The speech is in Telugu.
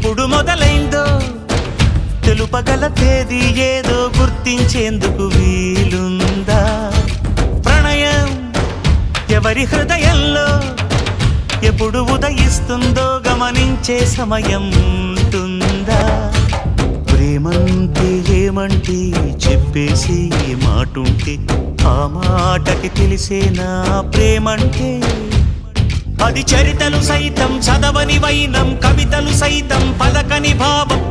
ఎప్పుడు మొదలైందో తెలుపగల తేదీ ఏదో గుర్తించేందుకు వీలుందా? ప్రణయం ఎవరి హృదయంలో ఎప్పుడు ఉదయిస్తుందో గమనించే సమయం ఉంటుందా? ప్రేమంటే ఏమంటే చెప్పేసి మాటుంటే ఆ మాటకి తెలిసేనా ప్రేమంటే? అది చరితలు సైతం చదవని వైనం, కవితలు సైతం పలకని భావం,